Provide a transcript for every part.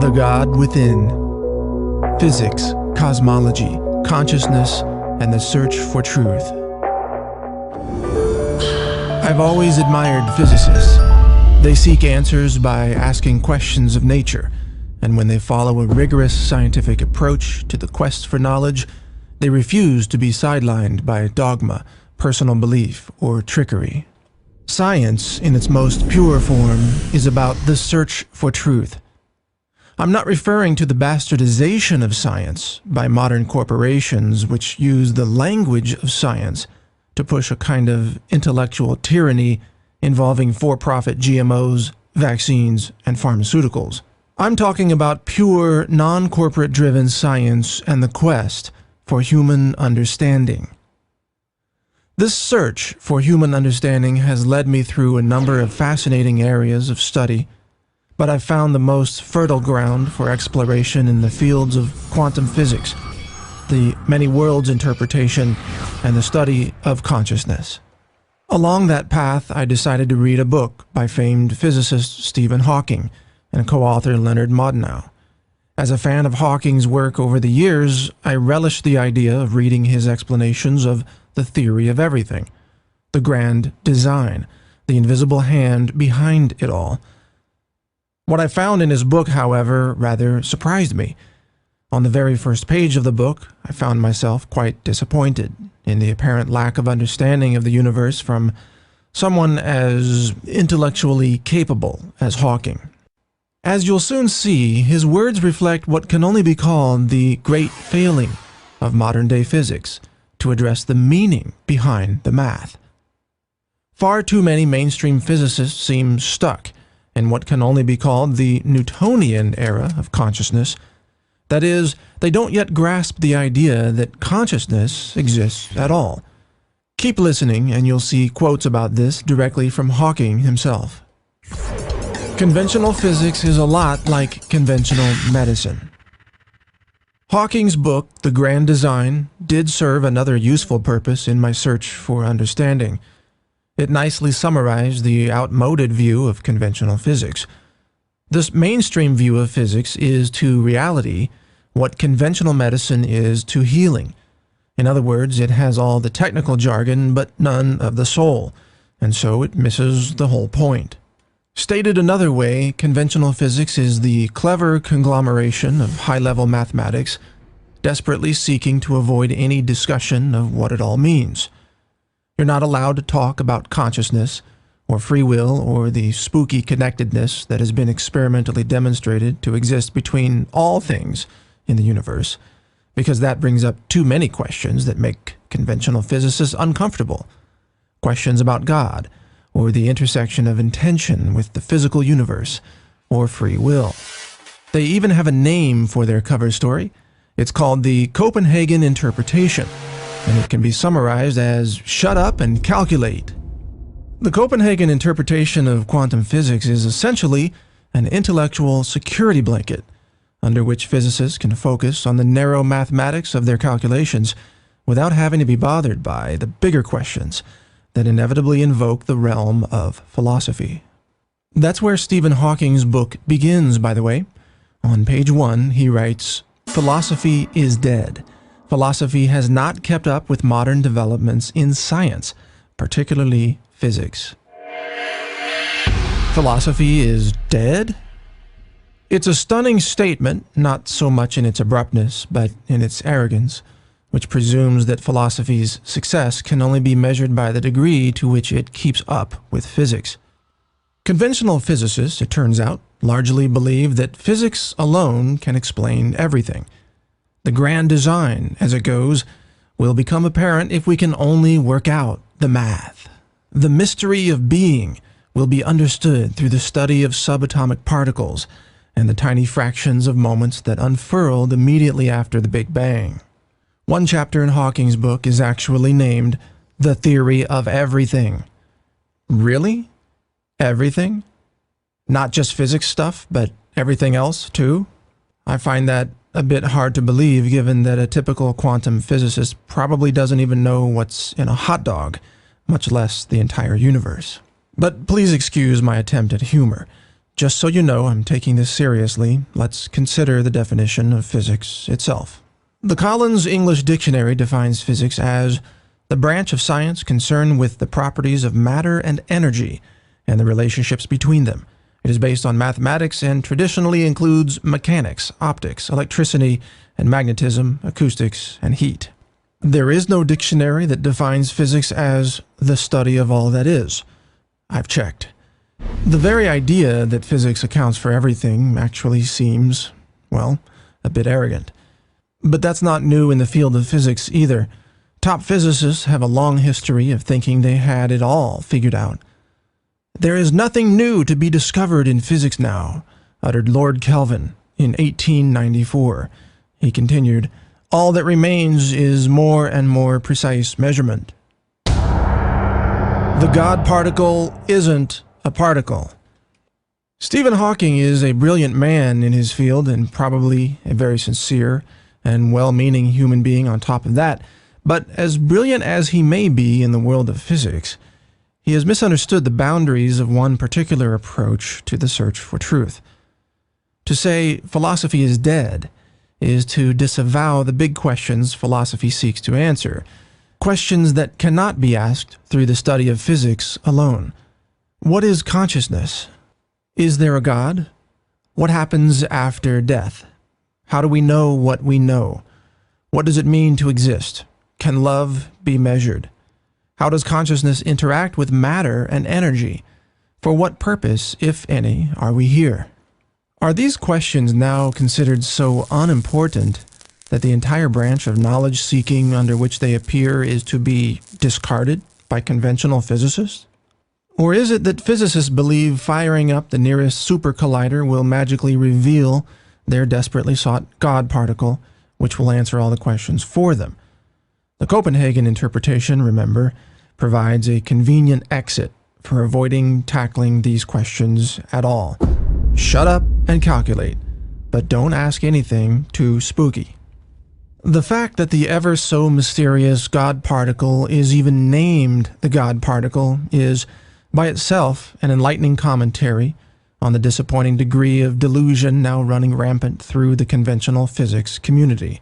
The God Within. Physics, cosmology, consciousness, and the search for truth. I've always admired physicists. They seek answers by asking questions of nature, and when they follow a rigorous scientific approach to the quest for knowledge, they refuse to be sidelined by dogma, personal belief, or trickery. Science, in its most pure form, is about the search for truth. I'm not referring to the bastardization of science by modern corporations which use the language of science to push a kind of intellectual tyranny involving for-profit GMOs, vaccines, and pharmaceuticals. I'm talking about pure, non-corporate driven science and the quest for human understanding. This search for human understanding has led me through a number of fascinating areas of study, but I've found the most fertile ground for exploration in the fields of quantum physics, the many worlds interpretation, and the study of consciousness. Along that path, I decided to read a book by famed physicist Stephen Hawking and co-author Leonard Mlodinow. As a fan of Hawking's work over the years, I relished the idea of reading his explanations of the theory of everything, the grand design, the invisible hand behind it all. What I found in his book, however, rather surprised me. On the very first page of the book, I found myself quite disappointed in the apparent lack of understanding of the universe from someone as intellectually capable as Hawking. As you'll soon see, his words reflect what can only be called the great failing of modern-day physics to address the meaning behind the math. Far too many mainstream physicists seem stuck in what can only be called the Newtonian era of consciousness. That is, they don't yet grasp the idea that consciousness exists at all. Keep listening and you'll see quotes about this directly from Hawking himself. Conventional physics is a lot like conventional medicine. Hawking's book, The Grand Design, did serve another useful purpose in my search for understanding. It nicely summarized the outmoded view of conventional physics. This mainstream view of physics is to reality what conventional medicine is to healing. In other words, it has all the technical jargon but none of the soul, and so it misses the whole point. Stated another way, conventional physics is the clever conglomeration of high-level mathematics desperately seeking to avoid any discussion of what it all means. You're not allowed to talk about consciousness, or free will, or the spooky connectedness that has been experimentally demonstrated to exist between all things in the universe, because that brings up too many questions that make conventional physicists uncomfortable. Questions about God, or the intersection of intention with the physical universe, or free will. They even have a name for their cover story. It's called the Copenhagen Interpretation, and it can be summarized as "shut up and calculate." The Copenhagen interpretation of quantum physics is essentially an intellectual security blanket under which physicists can focus on the narrow mathematics of their calculations without having to be bothered by the bigger questions that inevitably invoke the realm of philosophy. That's where Stephen Hawking's book begins, by the way. On page 1, he writes, "Philosophy is dead. Philosophy has not kept up with modern developments in science, particularly physics." Philosophy is dead? It's a stunning statement, not so much in its abruptness, but in its arrogance, which presumes that philosophy's success can only be measured by the degree to which it keeps up with physics. Conventional physicists, it turns out, largely believe that physics alone can explain everything. The grand design, as it goes, will become apparent if we can only work out the math. The mystery of being will be understood through the study of subatomic particles and the tiny fractions of moments that unfurled immediately after the Big Bang. One chapter in Hawking's book is actually named The Theory of Everything. Really? Everything? Not just physics stuff, but everything else, too? I find that a bit hard to believe, given that a typical quantum physicist probably doesn't even know what's in a hot dog, much less the entire universe. But please excuse my attempt at humor. Just so you know I'm taking this seriously, let's consider the definition of physics itself. The Collins English Dictionary defines physics as the branch of science concerned with the properties of matter and energy and the relationships between them. It is based on mathematics and traditionally includes mechanics, optics, electricity, and magnetism, acoustics, and heat. There is no dictionary that defines physics as the study of all that is. I've checked. The very idea that physics accounts for everything actually seems, well, a bit arrogant. But that's not new in the field of physics either. Top physicists have a long history of thinking they had it all figured out. "There is nothing new to be discovered in physics now," uttered Lord Kelvin in 1894. He continued, "All that remains is more and more precise measurement." The God particle isn't a particle. Stephen Hawking is a brilliant man in his field and probably a very sincere and well-meaning human being on top of that, but as brilliant as he may be in the world of physics, he has misunderstood the boundaries of one particular approach to the search for truth. To say philosophy is dead is to disavow the big questions philosophy seeks to answer, questions that cannot be asked through the study of physics alone. What is consciousness? Is there a God? What happens after death? How do we know what we know? What does it mean to exist? Can love be measured? How does consciousness interact with matter and energy? For what purpose, if any, are we here? Are these questions now considered so unimportant that the entire branch of knowledge-seeking under which they appear is to be discarded by conventional physicists? Or is it that physicists believe firing up the nearest super collider will magically reveal their desperately sought God particle, which will answer all the questions for them? The Copenhagen interpretation, remember, provides a convenient exit for avoiding tackling these questions at all. Shut up and calculate, but don't ask anything too spooky. The fact that the ever so mysterious God particle is even named the God particle is, by itself, an enlightening commentary on the disappointing degree of delusion now running rampant through the conventional physics community.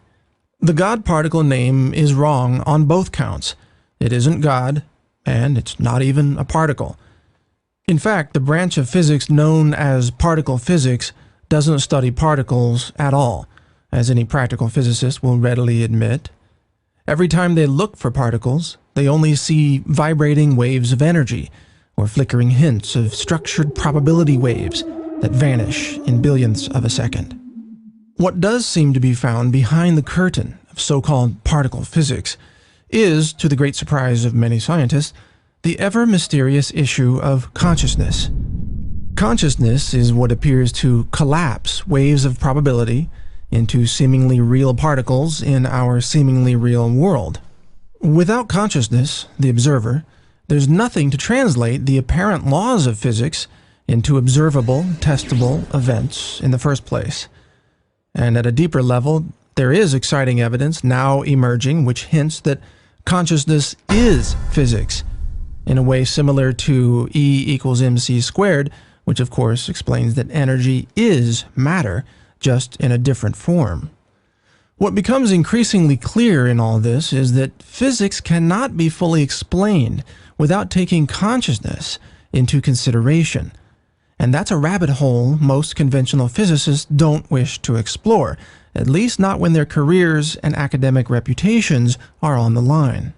The God particle name is wrong on both counts. It isn't God, and it's not even a particle. In fact, the branch of physics known as particle physics doesn't study particles at all, as any practical physicist will readily admit. Every time they look for particles, they only see vibrating waves of energy, or flickering hints of structured probability waves that vanish in billionths of a second. What does seem to be found behind the curtain of so-called particle physics is, to the great surprise of many scientists, the ever-mysterious issue of consciousness. Consciousness is what appears to collapse waves of probability into seemingly real particles in our seemingly real world. Without consciousness, the observer, there's nothing to translate the apparent laws of physics into observable, testable events in the first place. And at a deeper level, there is exciting evidence now emerging which hints that consciousness is physics, in a way similar to E=mc², which of course explains that energy is matter, just in a different form. What becomes increasingly clear in all this is that physics cannot be fully explained without taking consciousness into consideration. And that's a rabbit hole most conventional physicists don't wish to explore, at least not when their careers and academic reputations are on the line.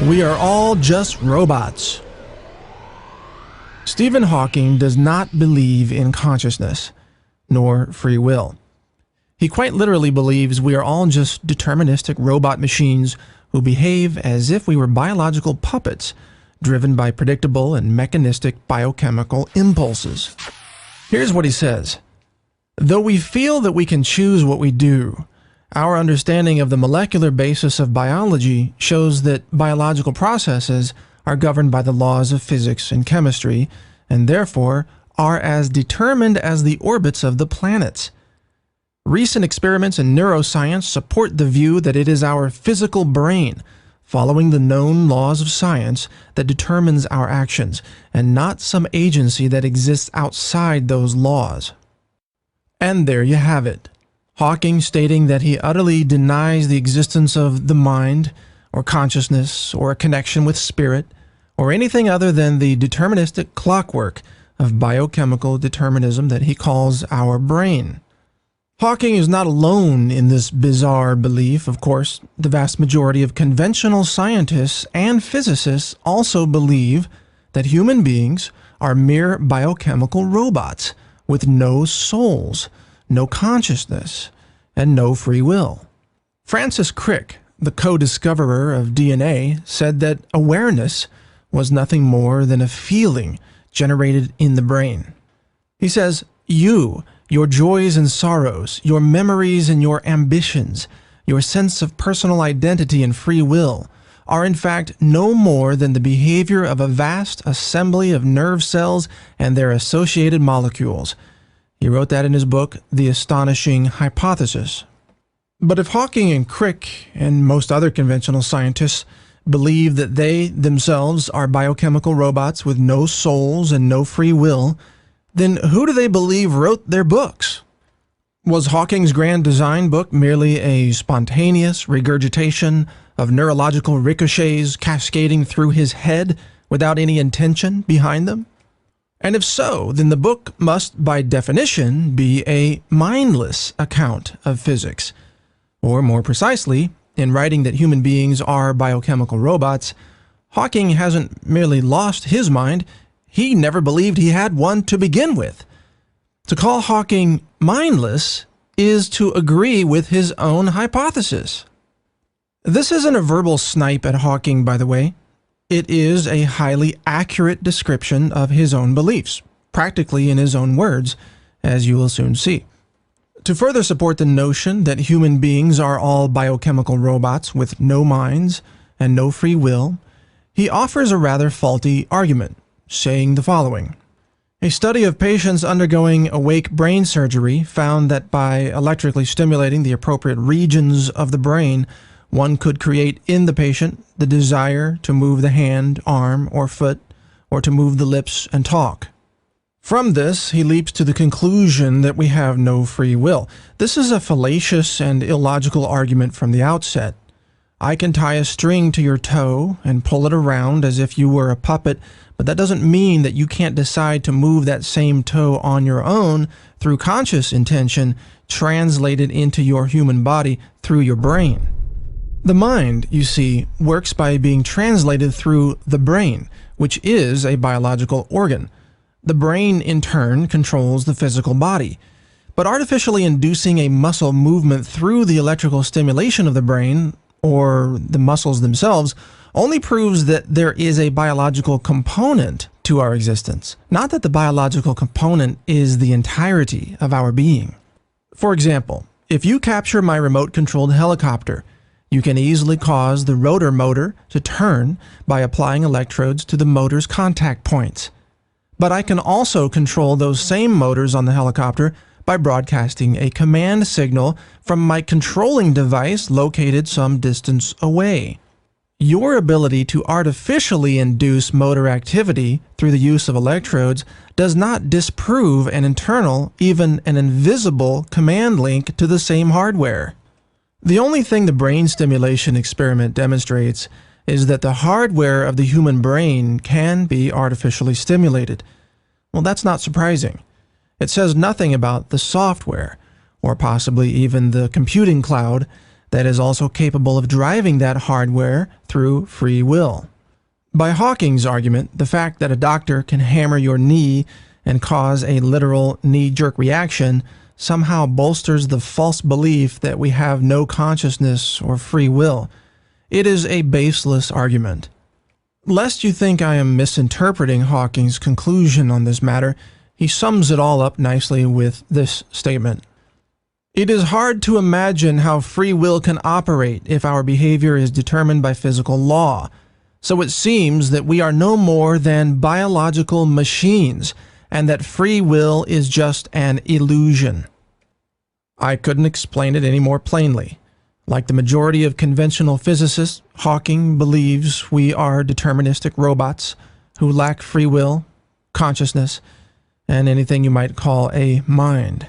We are all just robots. Stephen Hawking does not believe in consciousness, nor free will. He quite literally believes we are all just deterministic robot machines who behave as if we were biological puppets, driven by predictable and mechanistic biochemical impulses. Here's what he says. Though we feel that we can choose what we do, our understanding of the molecular basis of biology shows that biological processes are governed by the laws of physics and chemistry, and therefore are as determined as the orbits of the planets. Recent experiments in neuroscience support the view that it is our physical brain, following the known laws of science that determines our actions, and not some agency that exists outside those laws. And there you have it. Hawking stating that he utterly denies the existence of the mind, or consciousness, or a connection with spirit, or anything other than the deterministic clockwork of biochemical determinism that he calls our brain. Hawking is not alone in this bizarre belief. Of course, the vast majority of conventional scientists and physicists also believe that human beings are mere biochemical robots with no souls, no consciousness, and no free will. Francis Crick, the co-discoverer of DNA, said that awareness was nothing more than a feeling generated in the brain. He says, "You, your joys and sorrows, your memories and your ambitions, your sense of personal identity and free will, are in fact no more than the behavior of a vast assembly of nerve cells and their associated molecules." He wrote that in his book, The Astonishing Hypothesis. But if Hawking and Crick and most other conventional scientists believe that they themselves are biochemical robots with no souls and no free will, then who do they believe wrote their books? Was Hawking's grand design book merely a spontaneous regurgitation of neurological ricochets cascading through his head without any intention behind them? And if so, then the book must, by definition, be a mindless account of physics. Or more precisely, in writing that human beings are biochemical robots, Hawking hasn't merely lost his mind, he never believed he had one to begin with. To call Hawking mindless is to agree with his own hypothesis. This isn't a verbal snipe at Hawking, by the way. It is a highly accurate description of his own beliefs, practically in his own words, as you will soon see. To further support the notion that human beings are all biochemical robots with no minds and no free will, he offers a rather faulty argument, saying the following. A study of patients undergoing awake brain surgery found that by electrically stimulating the appropriate regions of the brain, one could create in the patient the desire to move the hand, arm, or foot, or to move the lips and talk. From this, he leaps to the conclusion that we have no free will. This is a fallacious and illogical argument from the outset. I can tie a string to your toe and pull it around as if you were a puppet, but that doesn't mean that you can't decide to move that same toe on your own through conscious intention translated into your human body through your brain. The mind, you see, works by being translated through the brain, which is a biological organ. The brain, in turn, controls the physical body. But artificially inducing a muscle movement through the electrical stimulation of the brain, or the muscles themselves, only proves that there is a biological component to our existence, not that the biological component is the entirety of our being. For example, if you capture my remote-controlled helicopter, you can easily cause the rotor motor to turn by applying electrodes to the motor's contact points. But I can also control those same motors on the helicopter by broadcasting a command signal from my controlling device located some distance away. Your ability to artificially induce motor activity through the use of electrodes does not disprove an internal, even an invisible, command link to the same hardware. The only thing the brain stimulation experiment demonstrates is that the hardware of the human brain can be artificially stimulated. Well, that's not surprising. It says nothing about the software, or possibly even the computing cloud, that is also capable of driving that hardware through free will. By Hawking's argument, the fact that a doctor can hammer your knee and cause a literal knee-jerk reaction somehow bolsters the false belief that we have no consciousness or free will. It is a baseless argument. Lest you think I am misinterpreting Hawking's conclusion on this matter, he sums it all up nicely with this statement. It is hard to imagine how free will can operate if our behavior is determined by physical law. So it seems that we are no more than biological machines, and that free will is just an illusion. I couldn't explain it any more plainly. Like the majority of conventional physicists, Hawking believes we are deterministic robots who lack free will, consciousness, and anything you might call a mind.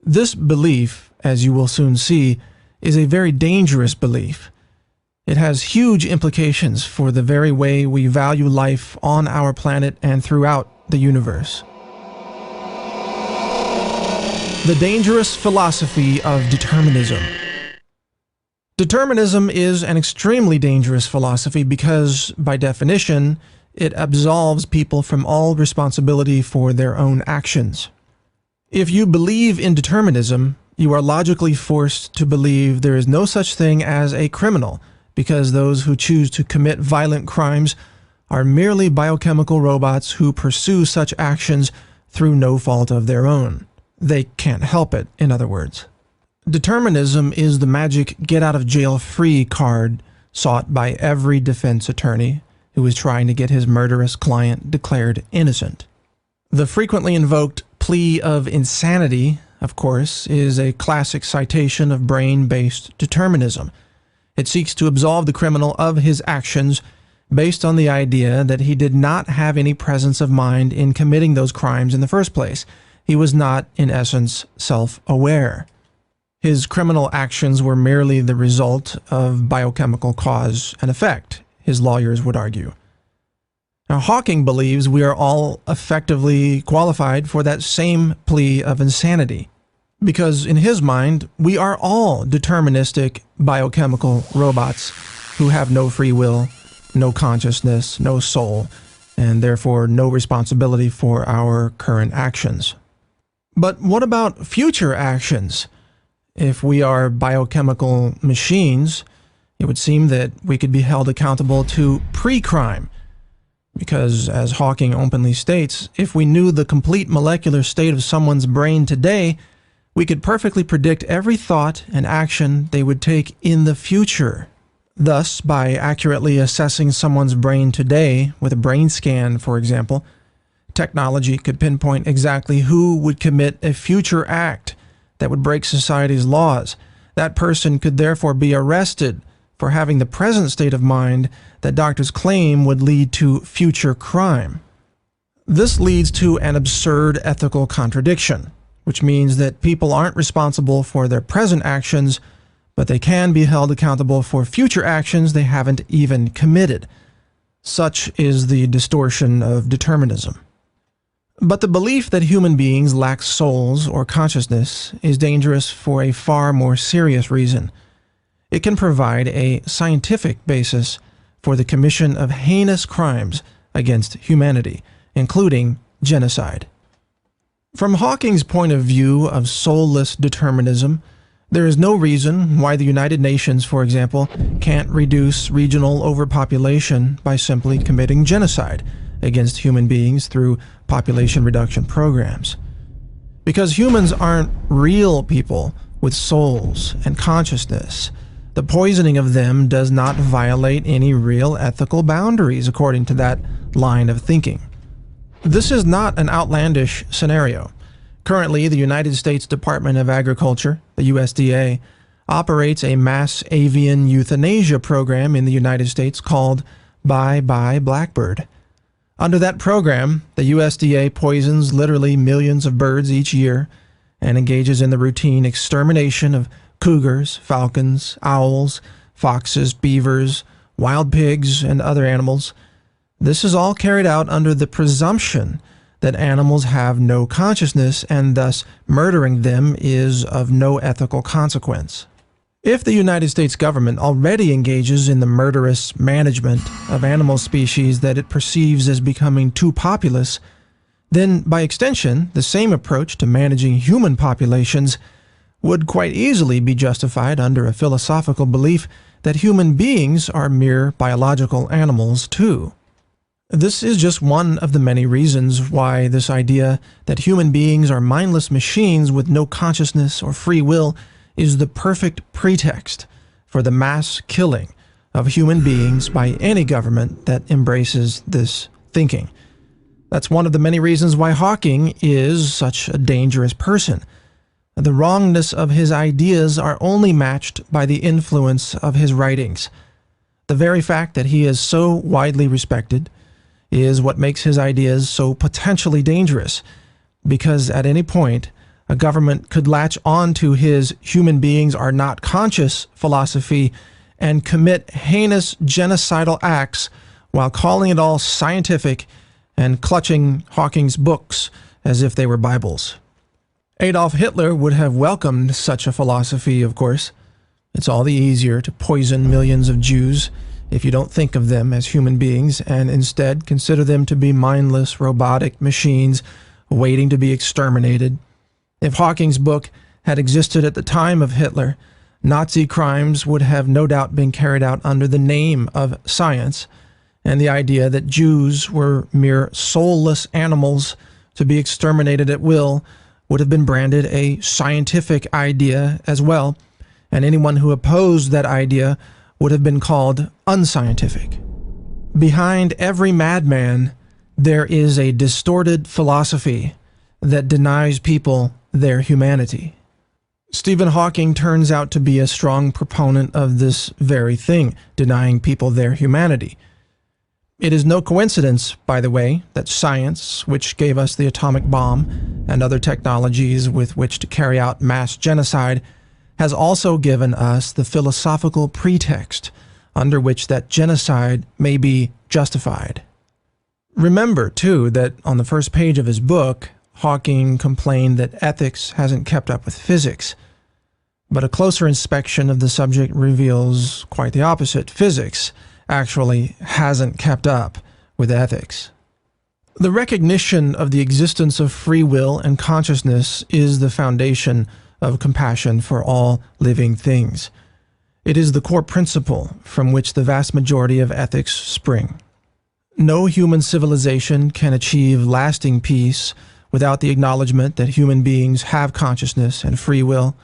This belief, as you will soon see, is a very dangerous belief. It has huge implications for the very way we value life on our planet and throughout the universe. The dangerous philosophy of determinism. Determinism is an extremely dangerous philosophy because, by definition, it absolves people from all responsibility for their own actions. If you believe in determinism, you are logically forced to believe there is no such thing as a criminal, because those who choose to commit violent crimes are merely biochemical robots who pursue such actions through no fault of their own. They can't help it, in other words. Determinism is the magic get-out-of-jail-free card sought by every defense attorney who is trying to get his murderous client declared innocent. The frequently invoked plea of insanity, of course, is a classic citation of brain-based determinism. It seeks to absolve the criminal of his actions based on the idea that he did not have any presence of mind in committing those crimes in the first place. He was not, in essence, self-aware. His criminal actions were merely the result of biochemical cause and effect, his lawyers would argue. Now, Hawking believes we are all effectively qualified for that same plea of insanity, because in his mind, we are all deterministic biochemical robots who have no free will, no consciousness, no soul, and therefore no responsibility for our current actions. But what about future actions? If we are biochemical machines, it would seem that we could be held accountable to pre-crime. Because, as Hawking openly states, if we knew the complete molecular state of someone's brain today, we could perfectly predict every thought and action they would take in the future. Thus, by accurately assessing someone's brain today, with a brain scan, for example, technology could pinpoint exactly who would commit a future act that would break society's laws. That person could therefore be arrested for having the present state of mind that doctors claim would lead to future crime. This leads to an absurd ethical contradiction, which means that people aren't responsible for their present actions, but they can be held accountable for future actions they haven't even committed. Such is the distortion of determinism. But the belief that human beings lack souls or consciousness is dangerous for a far more serious reason. It can provide a scientific basis for the commission of heinous crimes against humanity, including genocide. From Hawking's point of view of soulless determinism, there is no reason why the United Nations, for example, can't reduce regional overpopulation by simply committing genocide against human beings through population reduction programs. Because humans aren't real people with souls and consciousness, the poisoning of them does not violate any real ethical boundaries, according to that line of thinking. This is not an outlandish scenario. Currently, the United States Department of Agriculture, the USDA, operates a mass avian euthanasia program in the United States called Bye Bye Blackbird. Under that program, the USDA poisons literally millions of birds each year and engages in the routine extermination of cougars, falcons, owls, foxes, beavers, wild pigs, and other animals. This is all carried out under the presumption that animals have no consciousness and thus murdering them is of no ethical consequence. If the United States government already engages in the murderous management of animal species that it perceives as becoming too populous, then by extension, the same approach to managing human populations would quite easily be justified under a philosophical belief that human beings are mere biological animals too. This is just one of the many reasons why this idea that human beings are mindless machines with no consciousness or free will is the perfect pretext for the mass killing of human beings by any government that embraces this thinking. That's one of the many reasons why Hawking is such a dangerous person. The wrongness of his ideas are only matched by the influence of his writings. The very fact that he is so widely respected is what makes his ideas so potentially dangerous, because at any point, a government could latch on to his human beings are not conscious philosophy and commit heinous genocidal acts while calling it all scientific and clutching Hawking's books as if they were Bibles. Adolf Hitler would have welcomed such a philosophy, of course. It's all the easier to poison millions of Jews if you don't think of them as human beings and instead consider them to be mindless, robotic machines waiting to be exterminated. If Hawking's book had existed at the time of Hitler, Nazi crimes would have no doubt been carried out under the name of science, and the idea that Jews were mere soulless animals to be exterminated at will would have been branded a scientific idea as well, and anyone who opposed that idea would have been called unscientific. Behind every madman, there is a distorted philosophy that denies people their humanity. Stephen Hawking turns out to be a strong proponent of this very thing, denying people their humanity. It is no coincidence, by the way, that science, which gave us the atomic bomb and other technologies with which to carry out mass genocide, has also given us the philosophical pretext under which that genocide may be justified. Remember, too, that on the first page of his book, Hawking complained that ethics hasn't kept up with physics. But a closer inspection of the subject reveals quite the opposite. Physics actually hasn't kept up with ethics. The recognition of the existence of free will and consciousness is the foundation of compassion for all living things. It is the core principle from which the vast majority of ethics spring. No human civilization can achieve lasting peace without the acknowledgement that human beings have consciousness and free will,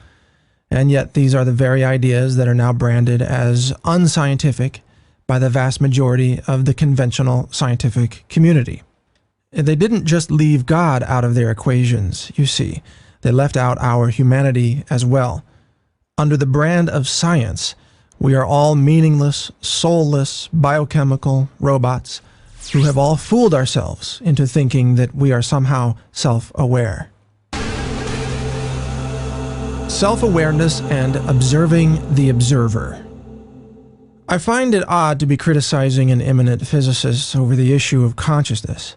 and yet these are the very ideas that are now branded as unscientific by the vast majority of the conventional scientific community. They didn't just leave God out of their equations, you see. They left out our humanity as well. Under the brand of science, we are all meaningless, soulless, biochemical robots who have all fooled ourselves into thinking that we are somehow self-aware. Self-awareness and observing the observer. I find it odd to be criticizing an eminent physicist over the issue of consciousness.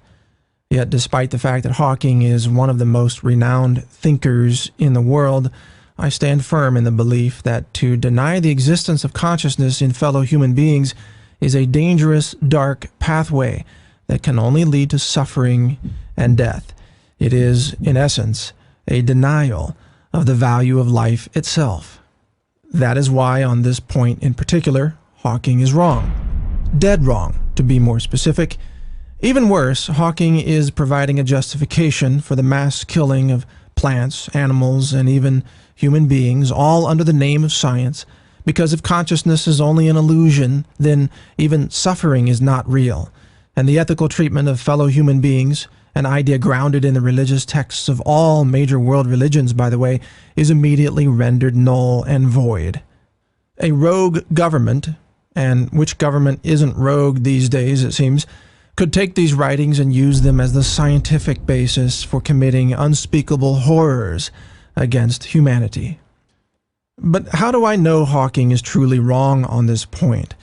Yet despite the fact that Hawking is one of the most renowned thinkers in the world, I stand firm in the belief that to deny the existence of consciousness in fellow human beings is a dangerous, dark pathway that can only lead to suffering and death. It is, in essence, a denial of the value of life itself. That is why, on this point in particular, Hawking is wrong. Dead wrong, to be more specific. Even worse, Hawking is providing a justification for the mass killing of plants, animals, and even human beings, all under the name of science, because if consciousness is only an illusion, then even suffering is not real, and the ethical treatment of fellow human beings, an idea grounded in the religious texts of all major world religions, by the way, is immediately rendered null and void. A rogue government, and which government isn't rogue these days, it seems, could take these writings and use them as the scientific basis for committing unspeakable horrors against humanity. But how do I know Hawking is truly wrong on this point?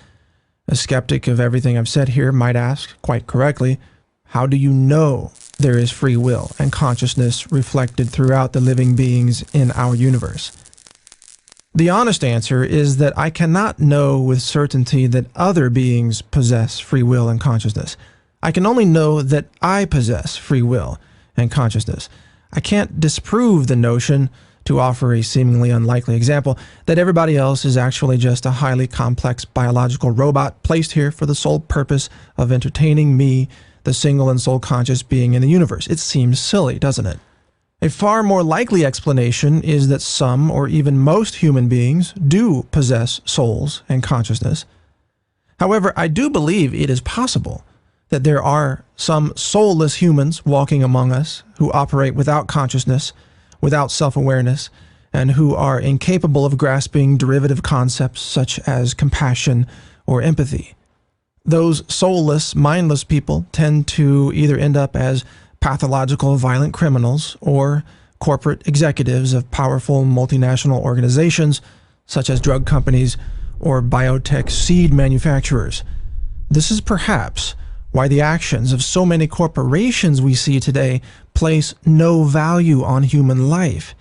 A skeptic of everything I've said here might ask, quite correctly, how do you know there is free will and consciousness reflected throughout the living beings in our universe? The honest answer is that I cannot know with certainty that other beings possess free will and consciousness. I can only know that I possess free will and consciousness. I can't disprove the notion, to offer a seemingly unlikely example, that everybody else is actually just a highly complex biological robot placed here for the sole purpose of entertaining me, the single and sole conscious being in the universe. It seems silly, doesn't it? A far more likely explanation is that some or even most human beings do possess souls and consciousness. However, I do believe it is possible that there are some soulless humans walking among us who operate without consciousness, without self-awareness, and who are incapable of grasping derivative concepts such as compassion or empathy. Those soulless, mindless people tend to either end up as pathological, violent criminals or corporate executives of powerful multinational organizations such as drug companies or biotech seed manufacturers. This is perhaps why the actions of so many corporations we see today place no value on human life.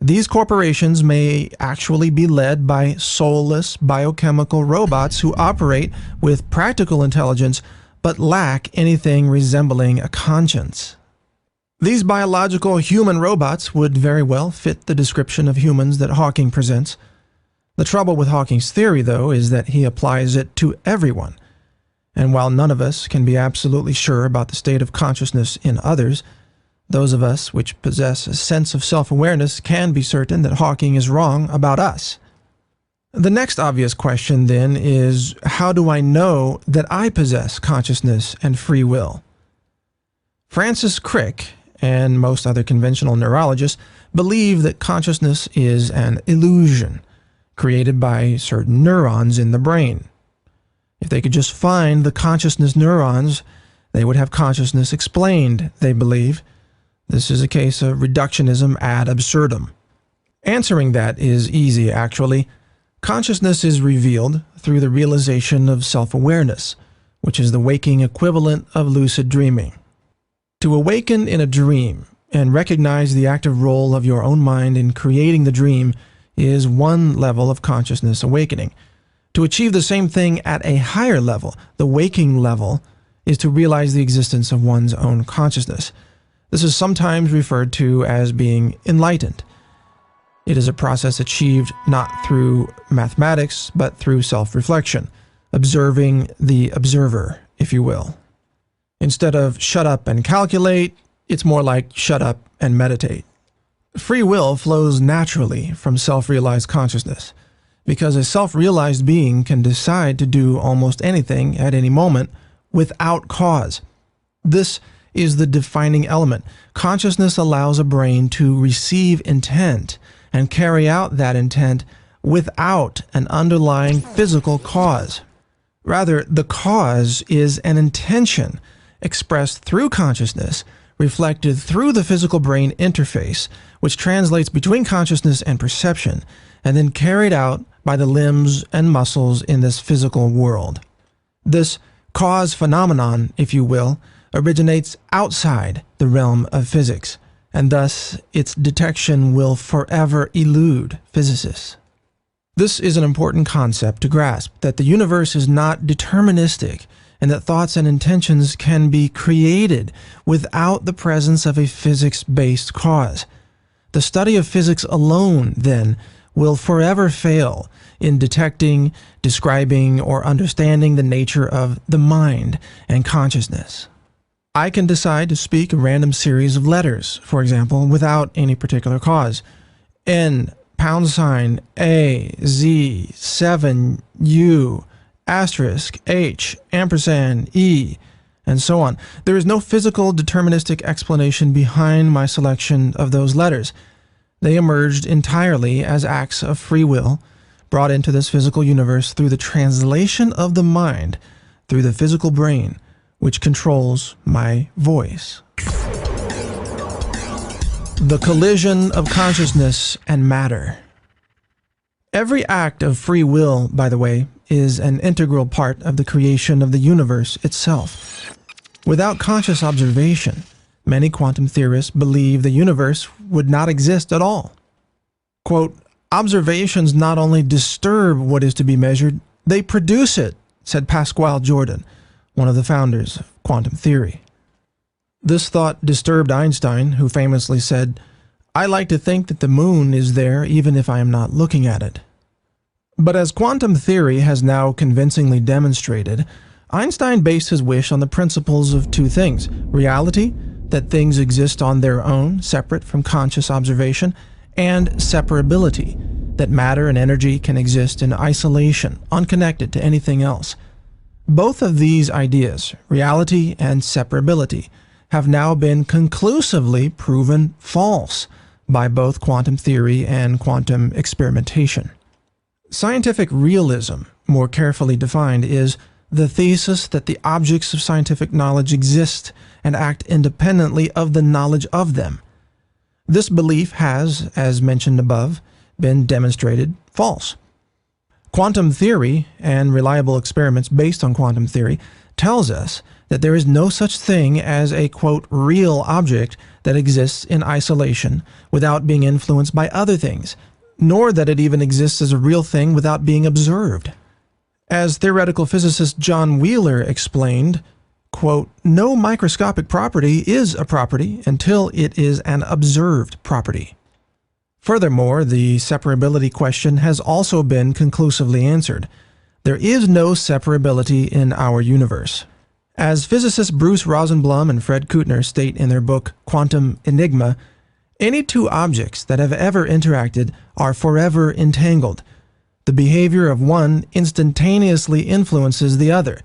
These corporations may actually be led by soulless biochemical robots who operate with practical intelligence but lack anything resembling a conscience. These biological human robots would very well fit the description of humans that Hawking presents. The trouble with Hawking's theory, though, is that he applies it to everyone. And while none of us can be absolutely sure about the state of consciousness in others, those of us which possess a sense of self-awareness can be certain that Hawking is wrong about us. The next obvious question, then, is how do I know that I possess consciousness and free will? Francis Crick and most other conventional neurologists believe that consciousness is an illusion created by certain neurons in the brain. If they could just find the consciousness neurons, they would have consciousness explained, they believe. This is a case of reductionism ad absurdum. Answering that is easy, actually. Consciousness is revealed through the realization of self-awareness, which is the waking equivalent of lucid dreaming. To awaken in a dream and recognize the active role of your own mind in creating the dream is one level of consciousness awakening. To achieve the same thing at a higher level, the waking level, is to realize the existence of one's own consciousness. This is sometimes referred to as being enlightened. It is a process achieved not through mathematics, but through self-reflection, observing the observer, if you will. Instead of shut up and calculate, it's more like shut up and meditate. Free will flows naturally from self-realized consciousness, because a self-realized being can decide to do almost anything at any moment without cause. This is the defining element. Consciousness allows a brain to receive intent and carry out that intent without an underlying physical cause. Rather, the cause is an intention expressed through consciousness, reflected through the physical brain interface, which translates between consciousness and perception, and then carried out by the limbs and muscles in this physical world. This cause phenomenon, if you will, originates outside the realm of physics, and thus its detection will forever elude physicists. This is an important concept to grasp, that the universe is not deterministic, and that thoughts and intentions can be created without the presence of a physics-based cause. The study of physics alone, then, will forever fail in detecting, describing, or understanding the nature of the mind and consciousness. I can decide to speak a random series of letters, for example, without any particular cause. N, #, A, Z, 7, U, asterisk, H, ampersand, E, and so on. There is no physical deterministic explanation behind my selection of those letters. They emerged entirely as acts of free will, brought into this physical universe through the translation of the mind, through the physical brain, which controls my voice. The collision of consciousness and matter. Every act of free will, by the way, is an integral part of the creation of the universe itself. Without conscious observation, many quantum theorists believe the universe would not exist at all. Quote, "Observations not only disturb what is to be measured, they produce it," said Pascual Jordan, one of the founders of quantum theory. This thought disturbed Einstein, who famously said, "I like to think that the moon is there even if I am not looking at it." But as quantum theory has now convincingly demonstrated, Einstein based his wish on the principles of two things: reality, that things exist on their own, separate from conscious observation, and separability, that matter and energy can exist in isolation, unconnected to anything else. Both of these ideas, reality and separability, have now been conclusively proven false by both quantum theory and quantum experimentation. Scientific realism, more carefully defined, is the thesis that the objects of scientific knowledge exist and act independently of the knowledge of them. This belief has, as mentioned above, been demonstrated false. Quantum theory and reliable experiments based on quantum theory tells us that there is no such thing as a, quote, real object that exists in isolation without being influenced by other things, nor that it even exists as a real thing without being observed. As theoretical physicist John Wheeler explained, quote, no microscopic property is a property until it is an observed property. Furthermore, the separability question has also been conclusively answered. There is no separability in our universe. As physicists Bruce Rosenblum and Fred Kuttner state in their book Quantum Enigma, any two objects that have ever interacted are forever entangled. The behavior of one instantaneously influences the other,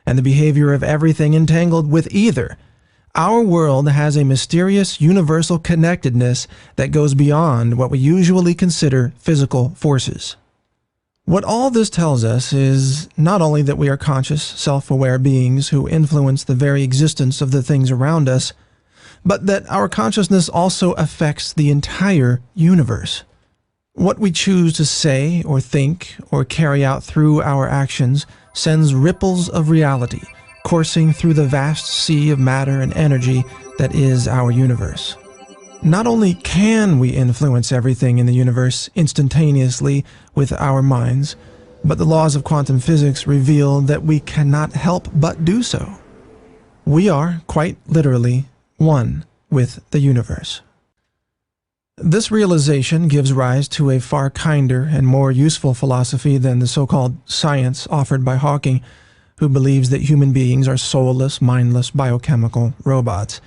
and the behavior of everything entangled with either. Our world has a mysterious universal connectedness that goes beyond what we usually consider physical forces. What all this tells us is not only that we are conscious, self-aware beings who influence the very existence of the things around us, but that our consciousness also affects the entire universe. What we choose to say or think or carry out through our actions sends ripples of reality coursing through the vast sea of matter and energy that is our universe. Not only can we influence everything in the universe instantaneously with our minds, but the laws of quantum physics reveal that we cannot help but do so. We are, quite literally, one with the universe. This realization gives rise to a far kinder and more useful philosophy than the so-called science offered by Hawking, who believes that human beings are soulless, mindless, biochemical robots.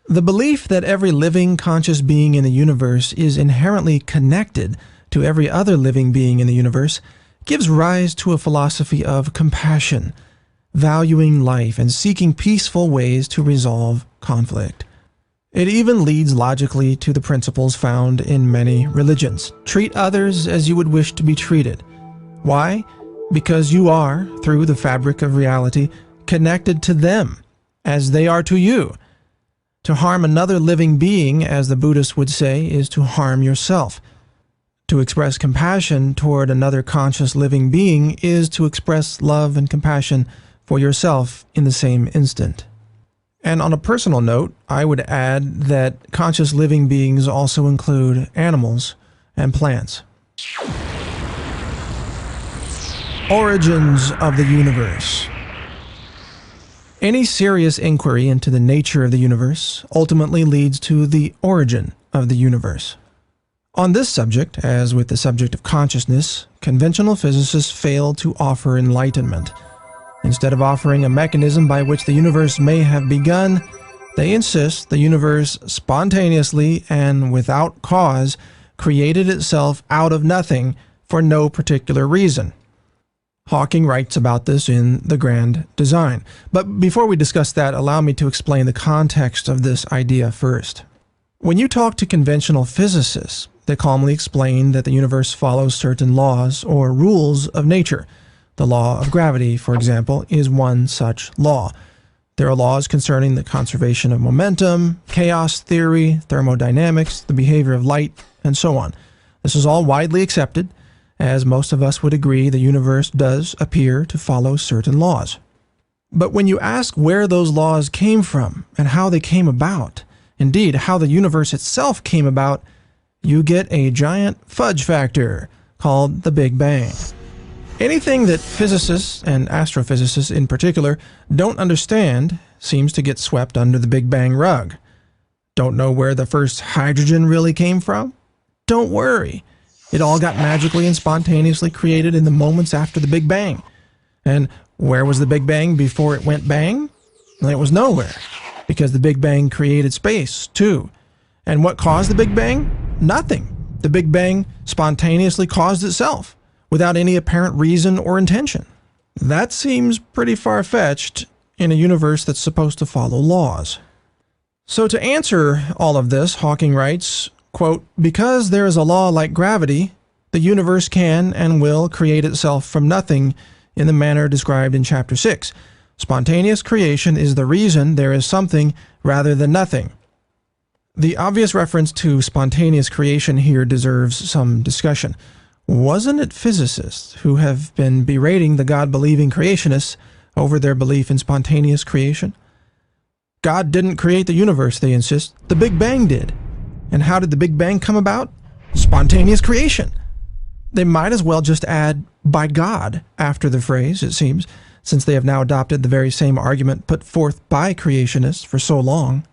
The belief that every living, conscious being in the universe is inherently connected to every other living being in the universe gives rise to a philosophy of compassion, valuing life and seeking peaceful ways to resolve conflict. It even leads logically to the principles found in many religions. Treat others as you would wish to be treated. Why? Because you are, through the fabric of reality, connected to them as they are to you. To harm another living being, as the Buddhists would say, is to harm yourself. To express compassion toward another conscious living being is to express love and compassion for yourself in the same instant. And on a personal note, I would add that conscious living beings also include animals and plants. Origins of the universe. Any serious inquiry into the nature of the universe ultimately leads to the origin of the universe. On this subject, as with the subject of consciousness, conventional physicists fail to offer enlightenment. Instead of offering a mechanism by which the universe may have begun, they insist the universe spontaneously and without cause created itself out of nothing for no particular reason. Hawking writes about this in The Grand Design. But before we discuss that, allow me to explain the context of this idea first. When you talk to conventional physicists, they calmly explain that the universe follows certain laws or rules of nature. The law of gravity, for example, is one such law. There are laws concerning the conservation of momentum, chaos theory, thermodynamics, the behavior of light, and so on. This is all widely accepted, as most of us would agree the universe does appear to follow certain laws. But when you ask where those laws came from and how they came about, indeed how the universe itself came about, you get a giant fudge factor called the Big Bang. Anything that physicists, and astrophysicists in particular, don't understand seems to get swept under the Big Bang rug. Don't know where the first hydrogen really came from? Don't worry. It all got magically and spontaneously created in the moments after the Big Bang. And where was the Big Bang before it went bang? Well, it was nowhere, because the Big Bang created space, too. And what caused the Big Bang? Nothing. The Big Bang spontaneously caused itself, without any apparent reason or intention. That seems pretty far-fetched in a universe that's supposed to follow laws. So to answer all of this, Hawking writes, Quote, because there is a law like gravity, the universe can and will create itself from nothing in the manner described in Chapter 6. Spontaneous creation is the reason there is something rather than nothing. The obvious reference to spontaneous creation here deserves some discussion. Wasn't it physicists who have been berating the God-believing creationists over their belief in spontaneous creation? God didn't create the universe, they insist. The Big Bang did. And how did the Big Bang come about? Spontaneous creation. They might as well just add by God after the phrase, it seems, since they have now adopted the very same argument put forth by creationists for so long.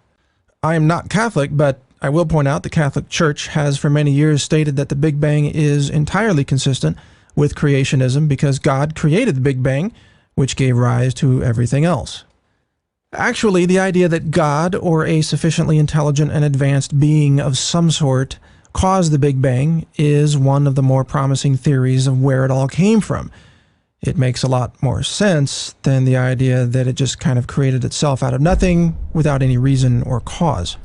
I am not Catholic, but I will point out the Catholic Church has for many years stated that the Big Bang is entirely consistent with creationism because God created the Big Bang, which gave rise to everything else. Actually, the idea that God, or a sufficiently intelligent and advanced being of some sort, caused the Big Bang is one of the more promising theories of where it all came from. It makes a lot more sense than the idea that it just kind of created itself out of nothing without any reason or cause.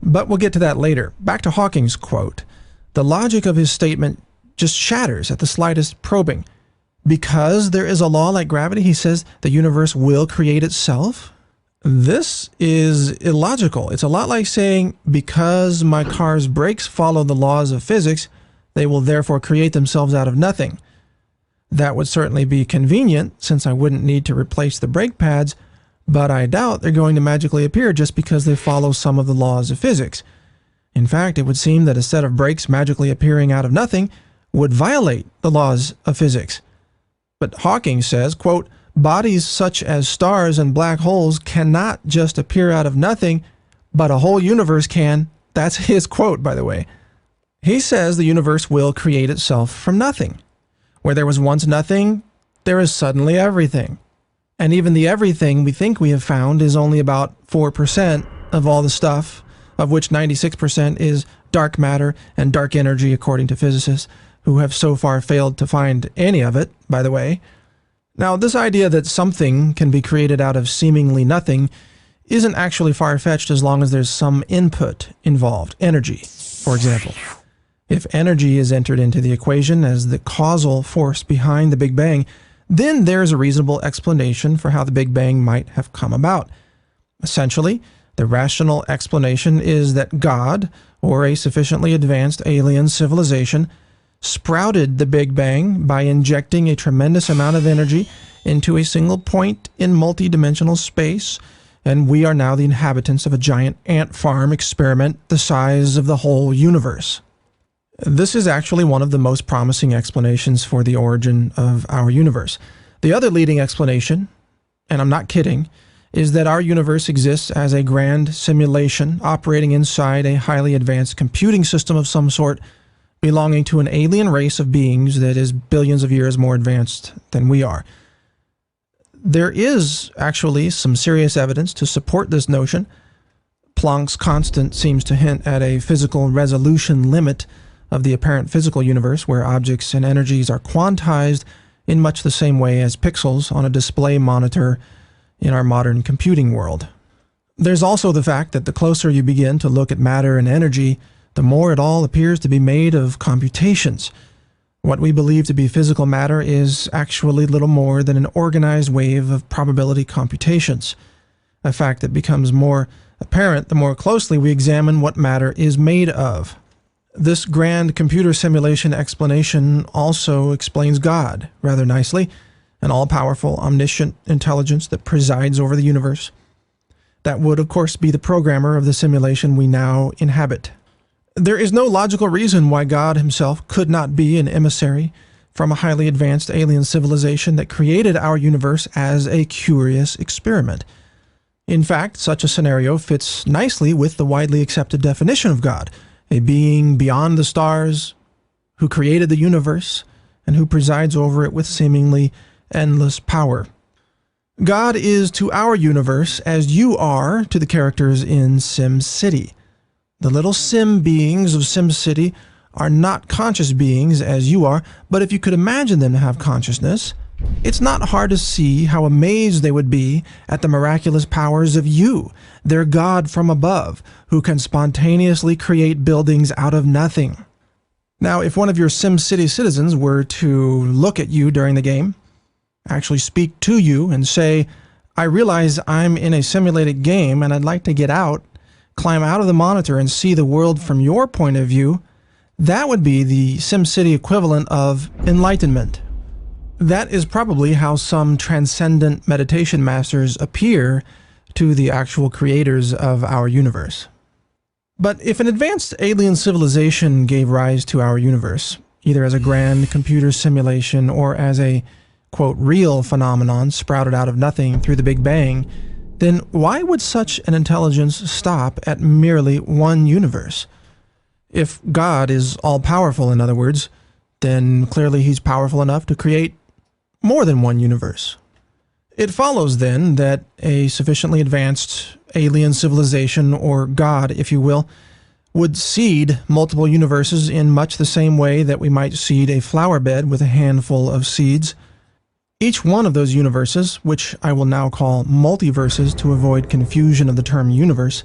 But we'll get to that later. Back to Hawking's quote. The logic of his statement just shatters at the slightest probing. Because there is a law like gravity, he says, the universe will create itself? This is illogical. It's a lot like saying, because my car's brakes follow the laws of physics, they will therefore create themselves out of nothing. That would certainly be convenient, since I wouldn't need to replace the brake pads, but I doubt they're going to magically appear just because they follow some of the laws of physics. In fact, it would seem that a set of brakes magically appearing out of nothing would violate the laws of physics. But Hawking says, quote, bodies such as stars and black holes cannot just appear out of nothing, but a whole universe can. That's his quote, by the way. He says the universe will create itself from nothing. Where there was once nothing, there is suddenly everything. And even the everything we think we have found is only about 4% of all the stuff, of which 96% is dark matter and dark energy, according to physicists, who have so far failed to find any of it, by the way. Now, this idea that something can be created out of seemingly nothing isn't actually far-fetched as long as there's some input involved, energy, for example. If energy is entered into the equation as the causal force behind the Big Bang, then there's a reasonable explanation for how the Big Bang might have come about. Essentially, the rational explanation is that God, or a sufficiently advanced alien civilization, sprouted the Big Bang by injecting a tremendous amount of energy into a single point in multidimensional space, and we are now the inhabitants of a giant ant farm experiment the size of the whole universe. This is actually one of the most promising explanations for the origin of our universe. The other leading explanation, and I'm not kidding, is that our universe exists as a grand simulation operating inside a highly advanced computing system of some sort, belonging to an alien race of beings that is billions of years more advanced than we are. There is actually some serious evidence to support this notion. Planck's constant seems to hint at a physical resolution limit of the apparent physical universe, where objects and energies are quantized in much the same way as pixels on a display monitor in our modern computing world. There's also the fact that the closer you begin to look at matter and energy, the more it all appears to be made of computations. What we believe to be physical matter is actually little more than an organized wave of probability computations, a fact that becomes more apparent the more closely we examine what matter is made of. This grand computer simulation explanation also explains God rather nicely, an all-powerful, omniscient intelligence that presides over the universe. That would, of course, be the programmer of the simulation we now inhabit. There is no logical reason why God himself could not be an emissary from a highly advanced alien civilization that created our universe as a curious experiment. In fact, such a scenario fits nicely with the widely accepted definition of God, a being beyond the stars, who created the universe, and who presides over it with seemingly endless power. God is to our universe as you are to the characters in SimCity. The little sim beings of SimCity are not conscious beings as you are, but if you could imagine them to have consciousness, It's not hard to see how amazed they would be at the miraculous powers of you, their God from above, who can spontaneously create buildings out of nothing. Now, if one of your SimCity citizens were to look at you during the game, actually speak to you and say, "I realize I'm in a simulated game and I'd like to get out," climb out of the monitor and see the world from your point of view, that would be the SimCity equivalent of enlightenment. That is probably how some transcendent meditation masters appear to the actual creators of our universe. But if an advanced alien civilization gave rise to our universe, either as a grand computer simulation or as a, quote, real phenomenon sprouted out of nothing through the Big Bang, then why would such an intelligence stop at merely one universe? If God is all-powerful, in other words, then clearly he's powerful enough to create more than one universe. It follows, then, that a sufficiently advanced alien civilization, or God, if you will, would seed multiple universes in much the same way that we might seed a flower bed with a handful of seeds. Each one of those universes, which I will now call multiverses to avoid confusion of the term universe,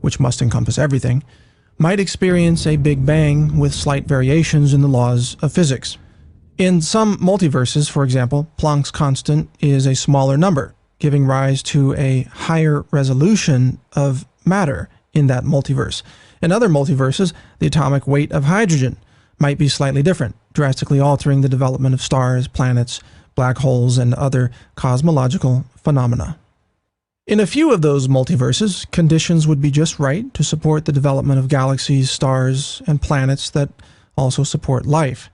which must encompass everything, might experience a Big Bang with slight variations in the laws of physics. In some multiverses, for example, Planck's constant is a smaller number, giving rise to a higher resolution of matter in that multiverse. In other multiverses, the atomic weight of hydrogen might be slightly different, drastically altering the development of stars, planets, black holes, and other cosmological phenomena. In a few of those multiverses, conditions would be just right to support the development of galaxies, stars, and planets that also support life.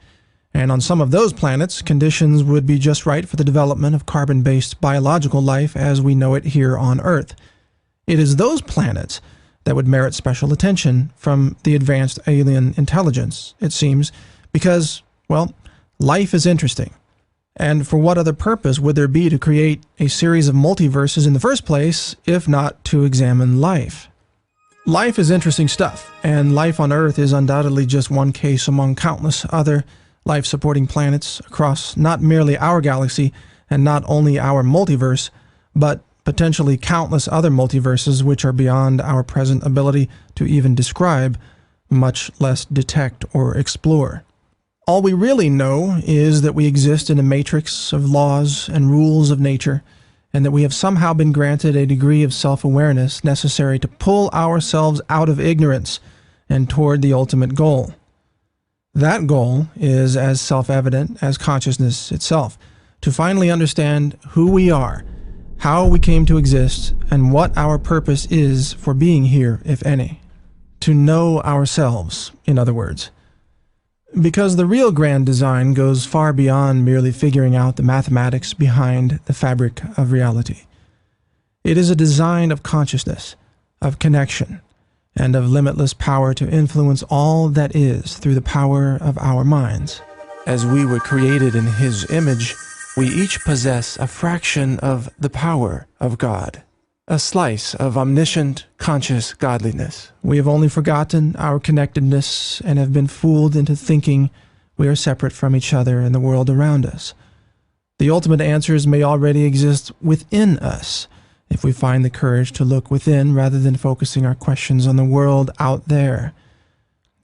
And on some of those planets, conditions would be just right for the development of carbon-based biological life as we know it here on Earth. It is those planets that would merit special attention from the advanced alien intelligence, it seems, because, well, life is interesting. And for what other purpose would there be to create a series of multiverses in the first place, if not to examine life? Life is interesting stuff, and life on Earth is undoubtedly just one case among countless other life-supporting planets across not merely our galaxy and not only our multiverse, but potentially countless other multiverses which are beyond our present ability to even describe, much less detect or explore. All we really know is that we exist in a matrix of laws and rules of nature, and that we have somehow been granted a degree of self-awareness necessary to pull ourselves out of ignorance and toward the ultimate goal. That goal is as self-evident as consciousness itself, to finally understand who we are, how we came to exist, and what our purpose is for being here, if any. To know ourselves, in other words. Because the real grand design goes far beyond merely figuring out the mathematics behind the fabric of reality. It is a design of consciousness, of connection, and of limitless power to influence all that is through the power of our minds. As we were created in His image, we each possess a fraction of the power of God, a slice of omniscient, conscious godliness. We have only forgotten our connectedness and have been fooled into thinking we are separate from each other and the world around us. The ultimate answers may already exist within us, if we find the courage to look within rather than focusing our questions on the world out there.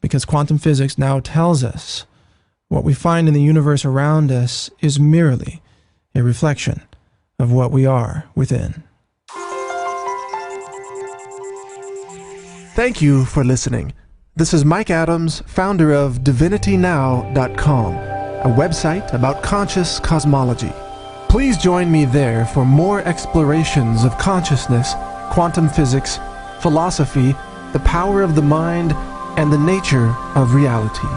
Because quantum physics now tells us what we find in the universe around us is merely a reflection of what we are within. Thank you for listening. This is Mike Adams, founder of DivinityNow.com, a website about conscious cosmology. Please join me there for more explorations of consciousness, quantum physics, philosophy, the power of the mind, and the nature of reality.